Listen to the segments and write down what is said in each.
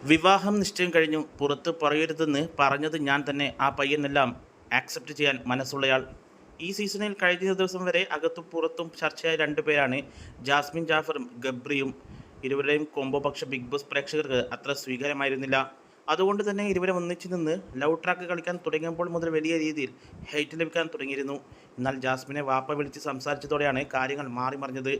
വിവാഹം നിശ്ചയം കഴിഞ്ഞു. പുറത്ത് പറയരുതെന്ന് പറഞ്ഞത് ഞാൻ തന്നെ. ആ പയ്യനെല്ലാം ആക്സെപ്റ്റ് ചെയ്യാൻ മനസ്സുള്ളയാൾ. ഈ സീസണിൽ കഴിഞ്ഞ ദിവസം വരെ അകത്തും പുറത്തും ചർച്ചയായ രണ്ടുപേരാണ് ജാസ്മിൻ ജാഫറും ഗബ്രിയും. ഇരുവരുടെയും കോംബോ പക്ഷെ ബിഗ് ബോസ് പ്രേക്ഷകർക്ക് അത്ര സ്വീകാര്യമായിരുന്നില്ല. അതുകൊണ്ട് തന്നെ ഇരുവരും ഒന്നിച്ചു നിന്ന് ലവ് ട്രാക്ക് കളിക്കാൻ തുടങ്ങിയപ്പോൾ മുതൽ വലിയ രീതിയിൽ ഹെയ്റ്റ് ലഭിക്കാൻ തുടങ്ങിയിരുന്നു. എന്നാൽ ജാസ്മിനെ വാപ്പ വിളിച്ച് സംസാരിച്ചതോടെയാണ് കാര്യങ്ങൾ മാറി മറിഞ്ഞത്.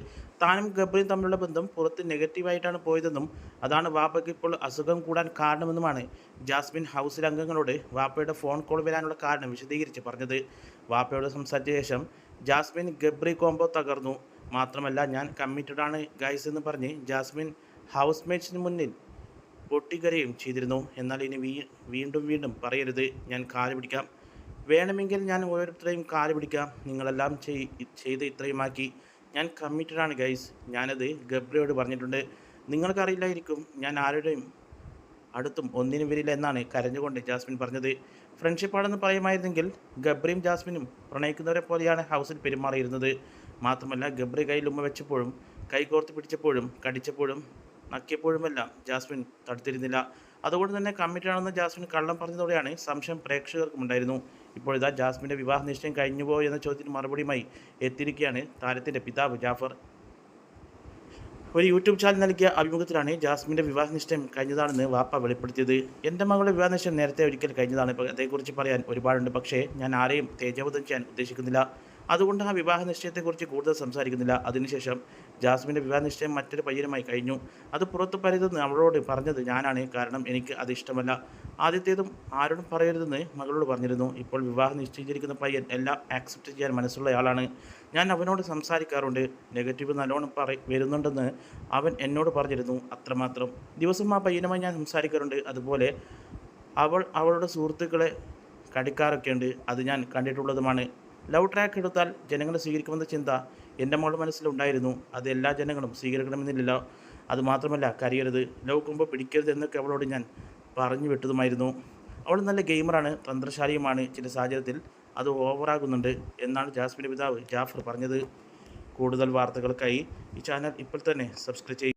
താനും ഗബ്രിയും തമ്മിലുള്ള ബന്ധം പുറത്ത് നെഗറ്റീവായിട്ടാണ് പോയതെന്നും അതാണ് വാപ്പയ്ക്ക് ഇപ്പോൾ അസുഖം കൂടാൻ കാരണമെന്നുമാണ് ജാസ്മിൻ ഹൗസിലെ അംഗങ്ങളോട് വാപ്പയുടെ ഫോൺ കോൾ വരാനുള്ള കാരണം വിശദീകരിച്ച് പറഞ്ഞത്. വാപ്പയോട് സംസാരിച്ച ശേഷം ജാസ്മിൻ ഗബ്രി കോംബോ തകർന്നു. മാത്രമല്ല, ഞാൻ കമ്മിറ്റഡാണ് ഗൈസ് എന്ന് പറഞ്ഞ് ജാസ്മിൻ ഹൗസ് മേറ്റ്സിന് മുന്നിൽ പൊട്ടിക്കരയും ചെയ്തിരുന്നു. എന്നാൽ ഇനി വീണ്ടും വീണ്ടും പറയരുത്, ഞാൻ കാല് പിടിക്കാം, വേണമെങ്കിൽ ഞാൻ ഓരോരുത്തരെയും കാല് പിടിക്കാം, നിങ്ങളെല്ലാം ചെയ്ത് ഇത്രയുമാക്കി. ഞാൻ കമ്മിറ്റഡാണ് ഗൈസ്, ഞാനത് ഗബ്രിയോട് പറഞ്ഞിട്ടുണ്ട്. നിങ്ങൾക്കറിയില്ലായിരിക്കും, ഞാൻ ആരുടെയും അടുത്തും ഒന്നിനും വരില്ല എന്നാണ് കരഞ്ഞുകൊണ്ട് ജാസ്മിൻ പറഞ്ഞത്. ഫ്രണ്ട്ഷിപ്പാണെന്ന് പറയുമായിരുന്നെങ്കിൽ ഗബ്രിയും ജാസ്മിനും പ്രണയിക്കുന്നവരെ പോലെയാണ് ഹൗസിൽ പെരുമാറിയിരുന്നത്. മാത്രമല്ല, ഗബ്രി കയ്യിൽ ഉമ്മ വെച്ചപ്പോഴും കൈകോർത്ത് പിടിച്ചപ്പോഴും കടിച്ചപ്പോഴും നക്കിയപ്പോഴുമെല്ലാം ജാസ്മിൻ തടുത്തിരുന്നില്ല. അതുകൊണ്ട് തന്നെ കമ്മിറ്റാണെന്ന് ജാസ്മിൻ കള്ളം പറഞ്ഞതോടെയാണ് സംശയം പ്രേക്ഷകർക്കും ഉണ്ടായിരുന്നു. ഇപ്പോഴിതാ ജാസ്മിൻ്റെ വിവാഹ നിശ്ചയം കഴിഞ്ഞുപോയോ എന്ന ചോദ്യത്തിന് മറുപടിയുമായി എത്തിയിരിക്കുകയാണ് താരത്തിൻ്റെ പിതാവ് ജാഫർ. ഒരു യൂട്യൂബ് ചാനൽ നൽകിയ അഭിമുഖത്തിലാണ് ജാസ്മിൻ്റെ വിവാഹ നിശ്ചയം കഴിഞ്ഞതാണെന്ന് വാപ്പ വെളിപ്പെടുത്തിയത്. എൻ്റെ മകളുടെ വിവാഹ നിശ്ചയം നേരത്തെ ഒരിക്കൽ കഴിഞ്ഞതാണ്. അതേക്കുറിച്ച് പറയാൻ ഒരുപാടുണ്ട്, പക്ഷേ ഞാൻ ആരെയും തേജോവധം ചെയ്യാൻ ഉദ്ദേശിക്കുന്നില്ല. അതുകൊണ്ട് ആ വിവാഹ നിശ്ചയത്തെക്കുറിച്ച് കൂടുതൽ സംസാരിക്കുന്നില്ല. അതിനുശേഷം ജാസ്മിൻ്റെ വിവാഹ നിശ്ചയം മറ്റൊരു പയ്യനുമായി കഴിഞ്ഞു. അത് പുറത്തു പറയരുതെന്ന് അവളോട് പറഞ്ഞത് ഞാനാണ്, കാരണം എനിക്ക് അത് ഇഷ്ടമല്ല. ആദ്യത്തേതും ആരോടും പറയരുതെന്ന് മകളോട് പറഞ്ഞിരുന്നു. ഇപ്പോൾ വിവാഹം നിശ്ചയിച്ചിരിക്കുന്ന പയ്യൻ എല്ലാം ആക്സെപ്റ്റ് ചെയ്യാൻ മനസ്സുള്ളയാളാണ്. ഞാൻ അവനോട് സംസാരിക്കാറുണ്ട്. നെഗറ്റീവ് നല്ലോണം വരുന്നുണ്ടെന്ന് അവൻ എന്നോട് പറഞ്ഞിരുന്നു, അത്രമാത്രം. ദിവസം ആ പയ്യനുമായി ഞാൻ സംസാരിക്കാറുണ്ട്. അതുപോലെ അവളുടെ സുഹൃത്തുക്കളെ കടിക്കാറൊക്കെയുണ്ട്. അത് ഞാൻ കണ്ടിട്ടുള്ളതുമാണ്. ലവ് ട്രാക്ക് എടുത്താൽ ജനങ്ങളെ സ്വീകരിക്കുമെന്ന ചിന്ത എൻ്റെ മോളുടെ മനസ്സിലുണ്ടായിരുന്നു. അത് എല്ലാ ജനങ്ങളും സ്വീകരിക്കണമെന്നില്ലല്ലോ. അതുമാത്രമല്ല, കരയരുത്, ലവ് കുമ്പോൾ പിടിക്കരുത് എന്നൊക്കെ അവളോട് ഞാൻ പറഞ്ഞു വിട്ടതുമായിരുന്നു. അവൾ നല്ല ഗെയിമറാണ്, തന്ത്രശാലിയുമാണ്. ചില സാഹചര്യത്തിൽ അത് ഓവറാകുന്നുണ്ട് എന്നാണ് ജാസ്മിൻ്റെ പിതാവ് ജാഫർ പറഞ്ഞത്. കൂടുതൽ വാർത്തകൾക്കായി ഈ ചാനൽ ഇപ്പോൾ തന്നെ സബ്സ്ക്രൈബ് ചെയ്യുക.